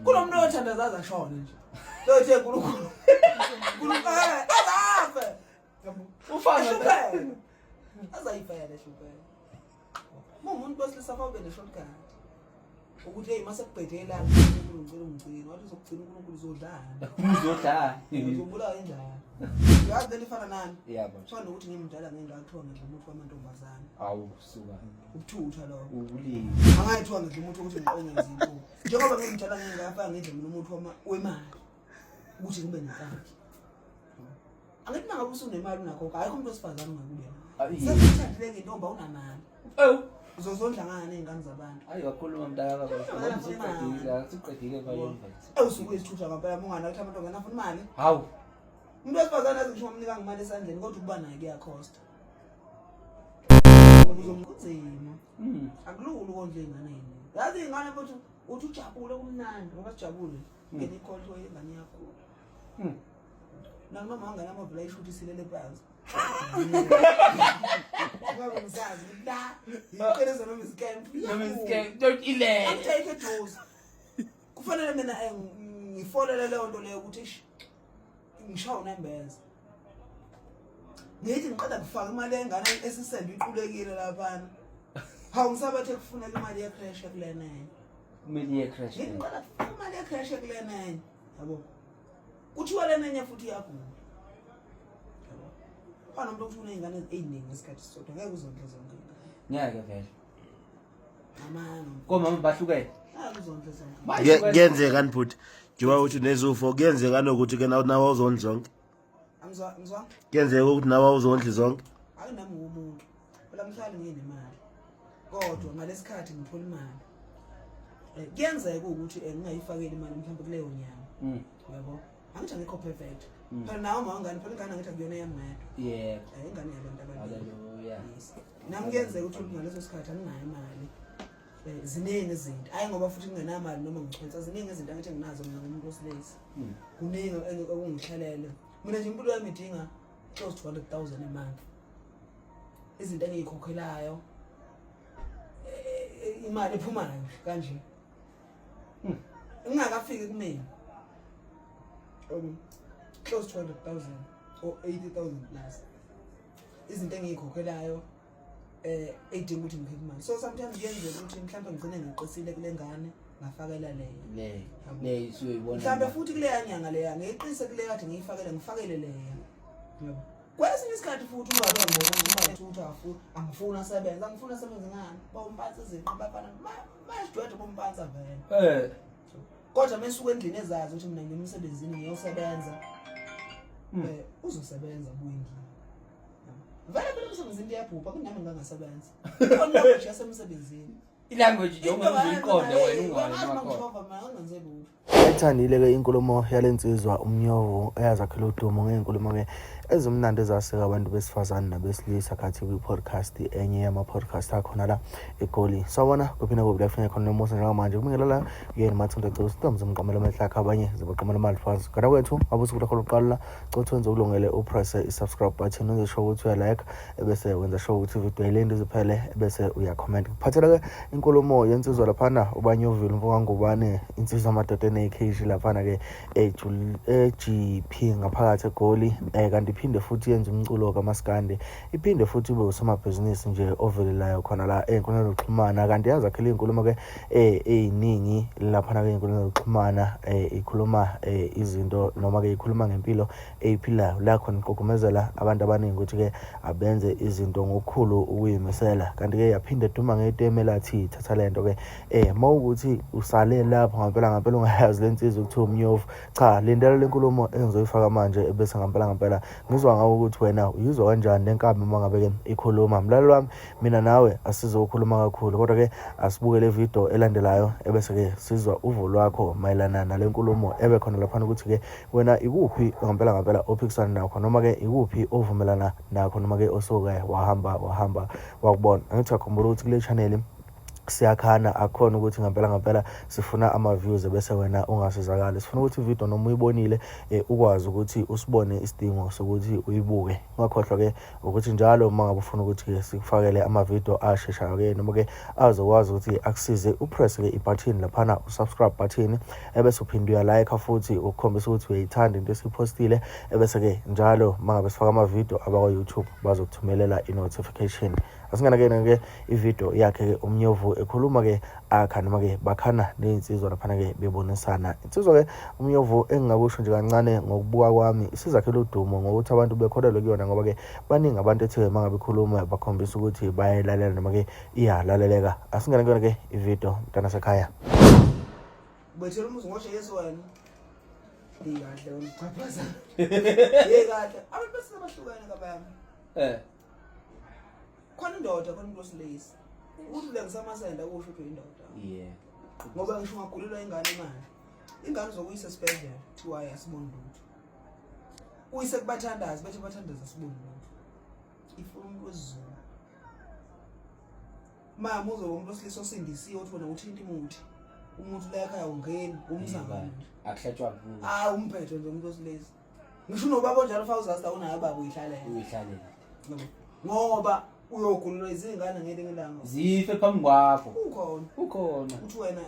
kunomuntu othandaza ashona nje lothe uNkulunkulu azafe ufana azayifela shukela umuntu besilisa kwabe neshotgun ukuthi hey mase kubhedela uNkulunkulu ngicela ungcina wathi uzokugcina uNkulunkulu uzodlala uzobulala injalo yazi lifana nani yabo fana ukuthi ngimdala ngengakuthiwa ngidla umuntu wamantombazana awu suka ukuthutha lo ubulili angayithiwa ngidla umuntu ukuthi ngiqonye izinto njengoba ngimdala ngengafaka ngidla umuntu wemali ukuthi ngibe nenhlanhla angithi ngabe usunemali unakho ayikho umuntu osifazana ungakubona sesithandile ngentomba unamali uzozondla ngane ingane zabantu ayi wakhuluma mntaka ngoba siqedile bayinvite awusuku isithutha ngempela mungana ukuthi abantu ngena afuna imali hawu umuntu wesifazana azikusho umnika imali esandleni kodwa ukuba naye kuyakhosta uzomkunzima akulula ukondla ingane yini yazi ingane futhi uthi ujabule kumnandi ngoba sijabule ngene ikholho yengane yakho noma mangana amabhla ishuthi silele phansi ngoba umzazi la iqiniso noma scam don't ile take a dose kufanele mina ngifolele leyo nto leyo ukuthi ngishawo nembeza ngithi ngiqeda kufaka imali engane esisende iqulekile laphana hawu ngisabathe kufuneka imali ye crash kulena kumele ye crash ngiqeda kufaka imali ye crash kulena yabo kuthiwa lena enye futhi iyagula yabo fana umuntu ufuna ingane eziningi ngesikhathi sodwa ngeke uzondle zonke ngeke vele amano komama bahlukene uzondle zonke kuyenzeka nibhuti njengoba uthi nezufo kuyenzeka nokuthi ke nawe uzondla zonke ngizwa kuyenzeka ukuthi nawe uzondla zonke akunami umuntu olamhlanje nginemali kodwa ngalesikhathi ngithola imali kuyenzeka ukuthi ngingayifakeli imali mhlawumbe kuleyo nyanga yabo angithi ngikho perfect phela nawe mawangani phela ingane ngathi akuyona yamado yebo ingane yabantu abadala haleluya nami kuyenzeka ukuthi ngaleso sikhathi anginayo imali ziningi izinto ayi ngoba futhi kungenamali noma ngichwenza ziningi izinto angithi nginazo mina ngumuntu osilesi kuningi okungihlalele mina nje impilo yami idinga close to 100,000 a month izinto engiyikhokhelayo imali ephumayo kanje ngingakafiki kumina close to 100,000 or 80,000 plus izinto engiyikhokhelayo edinga ukuthi ngikhiphe imali so sometimes kuyenzeka ukuthi mhlawumbe ngigcine ngiqisile kule ngane ngafakela le isuyoyibona mhlawumbe futhi kule nyanga leya ngiqise kule kade ngiyifakele ngifakele leya yabo kwesinye isikhathi futhi uma ngibona angifuna asebenza ngifuna asebenza ngani bawumphatha izinto bafana manje bomphantsa vele kodwa mesuke endlini ezazi ukuthi mina ngimsebenzini ngiyosebenza uzosebenza kuyingi vele phela umsebenzi iyabhupha kunami ngangasebenza kodwa nje yasemsebenzini ilanguage njengoba uyiqonde wena ungani Ayithandile ke inkulumo yalensizwa umnyovu eyazakhela udumo ngeenkulumo ke ezimnandi ezaseka abantu besifazane nabesilisa kathi kwi-podcast enye yama-podcast akhona la eGoli. Sawona kuphina kubi lafuna khona nomusa njengamanje kumingela la yena mathunde cause Ntombi umqamela amahlakha abanye zibaqamela imali phansi. Kana kwethu abusuku lakho lokuqala cotho wenza ulungele upress i-subscribe button wenze sure ukuthi uya like bese wenza sure ukuthi video ilende iziphele bese uya comment. Kuphathela ke inkulumo yensizwa laphana ubanyovile mfoka ngubane insizwa amadoda eneCage laphana ke eGP ngaphakathi eGoli kanti iphinde futhi yenza umculo kaMaskandi iphinde futhi ube usomabhizinisi nje ovelelayo khona la enkundleni zokuxhumana kanti yazakhela inkulumo ke eziningi laphana ke enkundleni zokuxhumana ikhuluma izinto noma ke ikhuluma ngempilo eyiphilayo la khona iqoqumezela abantu abaningi ukuthi ke abenze izinto ngokukhulu ukuyimisela kanti ke yaphinde duma ngeteme lathi thatha lento ke mawukuthi usale lapha ngempela ungayazi lensizwa ukuthi umnyovu cha lindela lenkulumo engizoyifaka manje bese ngempela ngizwa ngawo ukuthi wena uyizwa kanjani lenkabi mangabe ke ikhuluma mlaleli wami mina nawe asizokhuluma kakhulu kodwa ke asibuke le video elandelayo ebese ke sizwa uvo lwakho mayelana nalenkulumo ebe khona lapha ukuthi ke wena ikuphi ngempela ophikisana nakho noma ke ikuphi ovumelana nakho noma ke osoke wahamba wakubona ngithi akhumbula ukuthi kule channel siyakhana akhona ukuthi ngempela sifuna ama-views bese wena ungasizakala. Sifuna ukuthi ivideo noma uyibonile ukwazi ukuthi usibone isidingo sokuthi uyibuke. Ungakhohlwa-ke ukuthi njalo uma ngabe ufuna ukuthi sikufakele ama-video asheshayo-ke noma-ke azokwazi ukuthi akusize upress-ke i-button laphana u-subscribe button ebese uphinde uyalike futhi ukukhombisa ukuthi uyayithanda into esiyipostile ebese-ke njalo uma ngabe sifaka ama-video abakwa-YouTube bazokuthumelela i-notification. Asingena-ke ivideo yakhe-ke uMnyovu ekhuluma-ke akha noma-ke bakhana ney'nsizwa laphana-ke bebonisana. Insizwa-ke uMnyovu engingakusho nje kancane ngokubuka kwami isizakhela udumo ngokuthi abantu bekholelwe kuyona ngoba-ke baningi abantu ethe uma ngabe ikhuluma bakhombisa ukuthi bayayilalela noma-ke iyalaleleka. Asingena-ke ivideo mntana sekhaya. Bethela umuzi ngoshe Yesu wena. Kahle wemchaphaza. Kahle. Abantu basebahlukene kabami. Khona indoda khona umuntu wesilisa. Uthi le ngisamasenda kusho ukuthi indoda. Ngoba ngisho ngagulelwa ingane manje. Ingane uzokuyisa esibhedlela thiwa ayasibona lutho. Uyise kubathandazi bethe bathandaza sibona lutho. Ifuna umuntu wesizulu. Mama uzoba umuntu wesilisa osindisiwe uthi wena uthinta imuthi. Umuntu la ekhaya ungeni umzangane. Akuhlatshwa kuwo. Umphethe nje umuntu wesilisa. Ngisho nobaba njalo fawuzazi unayo baba uyihlalela. Ngoba uyogulelwa izingane ngeke ngelanga. Zife phambi kwakho. Ukhona. Uthi wena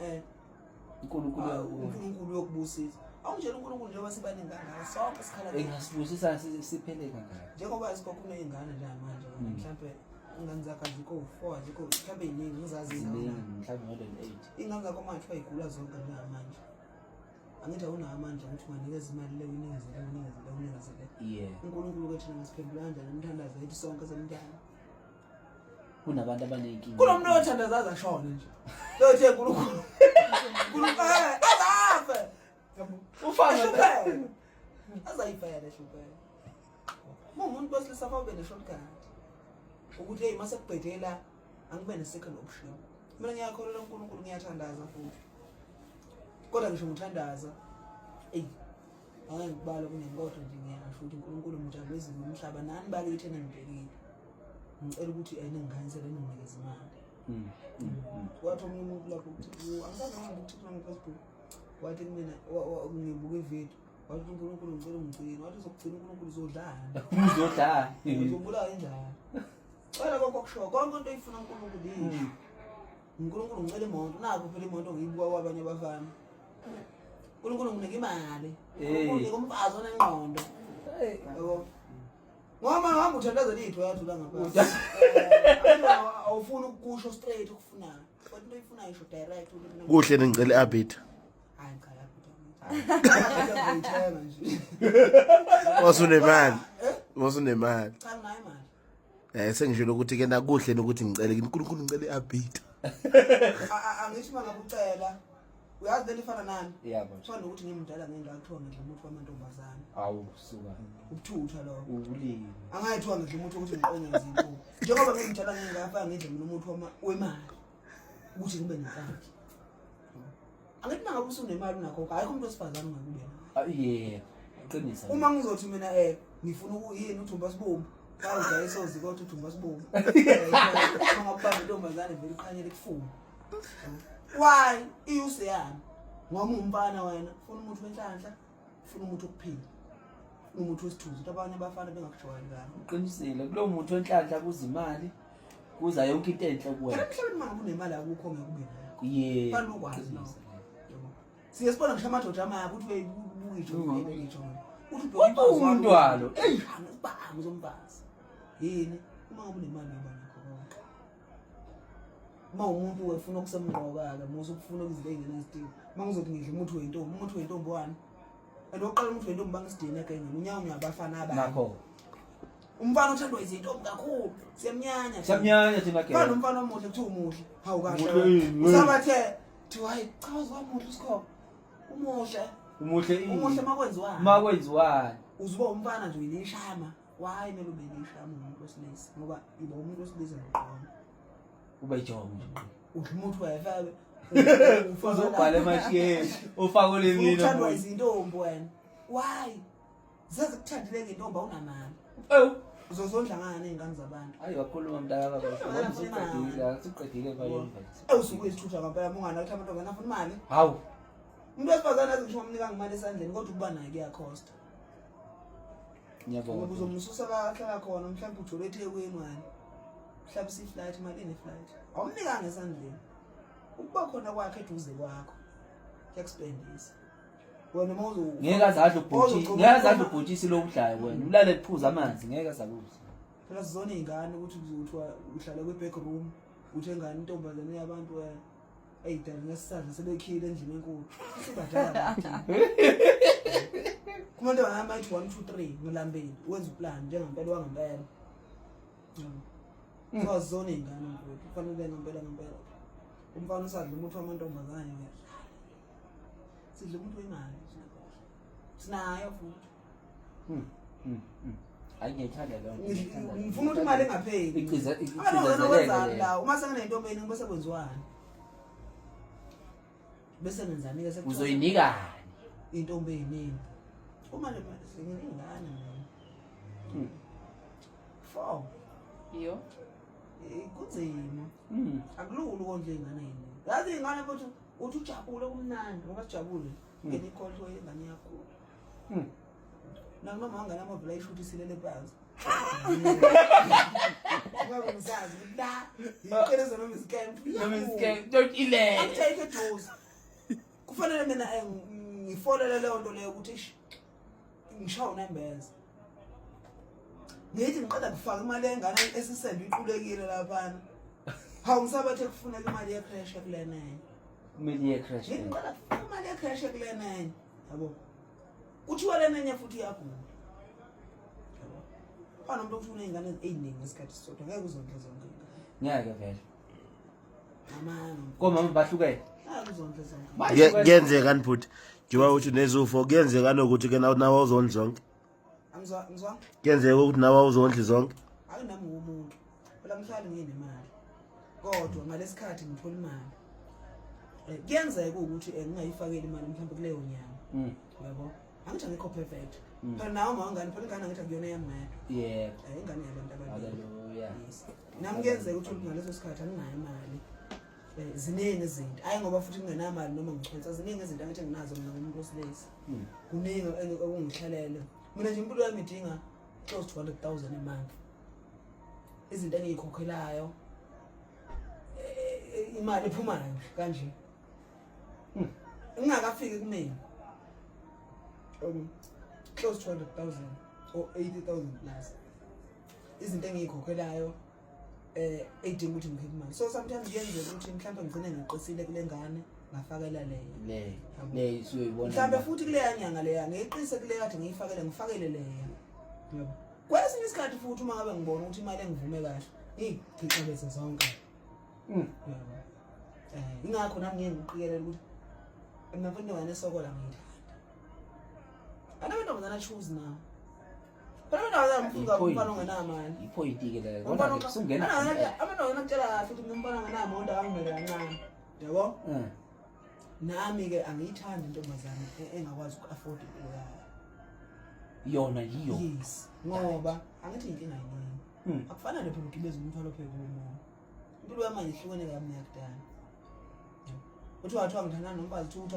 uNkulunkulu yokubusisa. Awunjela uNkulunkulu njengoba sibaningi kangaka sonke sikhala. Engasibusisa siphele kangaka. Njengoba isikhokhune izingane nje manje mhlawumbe ingane zakho azikho 4 azikho mhlawumbe iningi ngizazi mhlawumbe more than 8. Ingane zakho manje bayigula zonke njengamanje. Angithi awunayo amandla ukuthi unganikeza imali le unikeze. uNkulunkulu ke thina ngisiphendula kanjani umthandazo ethi sonke semntana. Kunabantu abanenkinga. Kunomuntu othandaza ashona nje. Lothe uNkulunkulu. Azafe. Ufana azayifela shukela. Umuntu wesilisa awube ne-shortcut. Ukuthi hey mase kubhedela angibe ne-second option. Mina ngiyakholelwa uNkulunkulu ngiyathandaza futhi. Kodwa ngisho ngithandaza angikubala kunenkodwa nje ngiyasho ukuthi uNkulunkulu umjalo wezimo umhlaba nani bakithi enengibhekile. Ngicela ukuthi ningihanyisele ninginikeze imali. Wathi omunye umuntu lapho ukuthi angisazi ukuthi Facebook wathi mina ngibuka ivideo wathi uNkulunkulu ngicela ungigcine wathi uzokugcina uNkulunkulu uzodlala. Uzobulala injalo. Wena konke okusho konke into oyifuna uNkulunkulu yini? uNkulunkulu ngicela imoto naku phela imoto ngiyibuka kwabanye abafana. uNkulunkulu nginika imali. uNkulunkulu umfazi onengqondo. Yebo. Ngoma ngihamba uthandaza litho yathula ngaphansi. Awufuna ukusho straight ukufunayo. Kodwa into oyifunayo isho direct ukuthi Kuhle ngicela i-Abita. hayi cha nje. Wasunemali. Cha nginayo imali. Sengishilo ukuthi ke nakuhle nokuthi ngicele uNkulunkulu ngicela i-Abita. Angithi mangakucela uyazi leli fana nani? Yabo. Kufana nokuthi ngimdala ngengakuthiwa ngidla umuthi wamantombazane. Awusuka. Ukuthutha lo. Ubulili. Angayithiwa ngidla umuthi ukuthi ngiqonye izinto. Njengoba ngimdala ngengafanga ngidla umuthi wemali. Ukuthi ngibe nenhlanhla. Angithi mangabe usunemali unakho ayikho umuntu wesifazane ungakube. Qinisa. Uma ngizothi mina ngifuna ukuyini uthumba sibomvu. Kawuja isozi kodwa uthumba sibomvu. Ngaphambi intombazane vele ikhanyele kufuna. Why? Iyuse yami. Ngoba umfana wena ufuna umuntu wenhlanhla, ufuna umuntu okuphila. Umuntu wesithuzo ukuthi abanye abafana bengakujwayeli ngani. Uqinisile kulo muntu wenhlanhla kuzimali kuza yonke into enhle kuwena. Emhlabeni mangabe unemali akukho ngekube nayo. Yebo. Ukwazi no. Yebo. Siyesibona ngisho amadoda amaya ukuthi uyibukisho ngiyibukisho. Uthi umntwalo. Bang uzombazi. Yini? Uma ngabe unemali yoba nakho konke. Uma umuntu wefuna ukusemqoka-ke musu ukufuna izinto ey'ngenazidingo. Uma ngizothi ngidla umuthi wentombi wani. Oqala umuthi wentombi bangisidini egengeni unyawunya abafana abanye. Nakho. Umfana uthandwa izintombi kakhulu. Siyamnyanya thina ke. Bani umfana omuhle kuthiwa umuhle. Hawu kahle. Usabathe thiwa hayi cha uzamuhle usikhopha. Umuhle makwenziwani. Uzuba umfana nje uyilishama. Why mele ube lishama umuntu wesilisa? Ngoba iba umuntu wesilisa ngoqondo. Ube ijongo nje. Umuntu wayefabe uzobhala emashiyeni ufake le mina uthandwa izintombi wena. Why? Zazikuthandile ngentombi awunamali. uzozondla ngani nezingane zabantu Hayi wakhuluma mntaka baba. Siqedile bayo. awusuke isithutha ngempela ungana ukuthi abantu ngena afuna imali Hawu. umuntu wesifazane azingisho umnika ngemali esandleni kodwa ukuba naye kuyakhosta Ngiyabonga. ngoba uzomsusa la ahlala khona mhlawumbe ujule eThekwini wena mhlawumbe si-flight imali ne-flight awumnikanga esandleni ukuba khona kwakhe eduze kwakho kuyakuspendisa wena mawuzo Ngeke azadle ubhutshi. Ngeke azadle ubhutshisi lokudlayo wena. Ulale kuphuza amanzi ngeke azakuza. phela sizona izingane ukuthi kuzothiwa uhlala kwe-back room uthi engane intombazane yabantu eyidala ngesisandla sebekhile endlini enkulu sibadala kumuntu wama ithi 1 2 3 ngilambeni wenza uplan njengempela wangempela so zona izingane mfowethu kufanele ngempela umfana usadla umuntu wamantombazane wena sidle umuntu wemali sinayo futhi Hayi ngiyithanda leyo. ngifuna ukuthi imali engapheli Iqizazeleke. la uma senginentombeni bese kwenziwani bese ngenzani ke sekuthiwa Uzoyinikani? intombeni uma le mali singingane mina 4 Iyo. kunzima akulula ukondla izingane yini yazi izingane futhi uthi ujabule kumnandi ngoba sijabule ngene ikholho yengane yakho noma ngane amavila ayishuthi silele phansi ngoba ngisazi la iqiniso noma Noma don't ile. take a dose kufanele mina ngifolele leyo nto leyo ukuthi ngishawo nembeza ngithi ngiqeda kufaka imali engane esisende iqulekile laphana hawu ngisabathe kufuneka imali ye crash kulena Kumele ye crash. ngithi ngiqeda kufaka imali ye crash kulena yabo kuthiwa lena enye futhi iyagula yabo bana umuntu ufuna izingane eziningi ngesikhathi sisodwa ngeke uzondle zonke Ngeke vele. amanga Komama bahlukene. uzondle zonke Kuyenzeka nibhuti njengoba uthi nezufo kuyenzeka nokuthi ke nawe uzondla zonke ngizwa kuyenzeka ukuthi nawe uzondla zonke akunami umuntu phela mhlawumbe nginemali kodwa ngalesikhathi ngithola imali kuyenzeka ukuthi ngingayifakeli imali mhlawumbe kuleyo nyanga yabo angithi ngikho perfect phela nawe mawangani phela ingane ngithi akuyona yamado Yebo. ingane yabantu ababili Haleluya. nami kuyenzeka ukuthi ngaleso sikhathi anginayo imali ziningi izinto hayi ngoba futhi ngingenamali noma ngichwetha ziningi izinto angithi nginazo mina ngomuntu wesilisa kuningi okungihlalele mina nje impilo yami idinga close to 200,000 a month izinto engiyikhokhelayo imali ephumayo kanje ngingakafiki kumina close to 200,000 or 80,000 plus izinto engiyikhokhelayo edinga ukuthi ngikhiphe imali so sometimes kuyenzeka ukuthi mhlawumbe ngigcine ngiqisile kule ngane ngafakela leyo Le isuyoyibona. mhlawumbe futhi kuleya nyanga leya ngiyiqise kule kade ngifakele leya yabo kwesinye isikhathi futhi uma ngabe ngibona ukuthi imali engivume kahle ngiyicebese zonke yabo ingakho nami ngeke ngiqikelela ukuthi emnafundo wena esokola ngiyithanda abantu bazana choose now phela abantu mfuka umfana ongenamali Ipoint ke la. umfana Kodwa kusungena. abantu ngiyakutshela kahle ukuthi umfana ongenamonto angimele kancane yabo nami ke angiyithandi intombazane engakwazi uku-afford impilo yayo Yona yiyo. yes ngoba angithi inkinga yini akufanele phela ugibeze umthwalo phezulu umuntu impilo yami ihlukene kamina yakudala uthi wathiwa ngithandana nomfazi uthi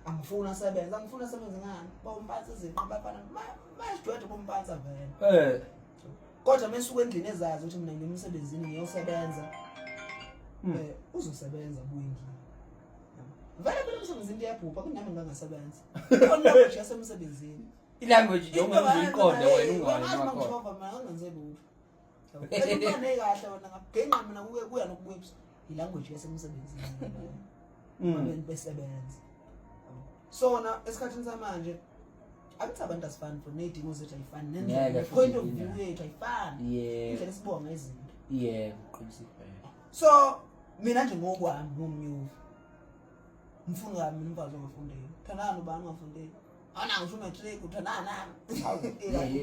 angifuna asebenza ngani bawumphatha izinto abafana bayajwayele bomphatha vele kodwa mesuke endlini ezazi ukuthi mina ngiyemsebenzini ngiyosebenza uzosebenza buyingini vele phela umsebenzini iyabhupha kunami ngangasebenza konke yasemsebenzini Ilanguage nje ungayiqonda wena ungayi ngishova mina ngenze lutho Ene kahle wona ngagenqa mina kuya nokuwebs ilanguage yasemsebenzini abantu besebenza sona esikhathini samanje akuthi abantu asifani for nedingo zethu ayifani nendlela point of view yethu ayifani indlela sibonga izinto uqinisile so mina nje ngokwami ngomnyuvu mfuni ngami umfazi ongafundile thandana ubani ongafundile ana ngisho matric uthandana nami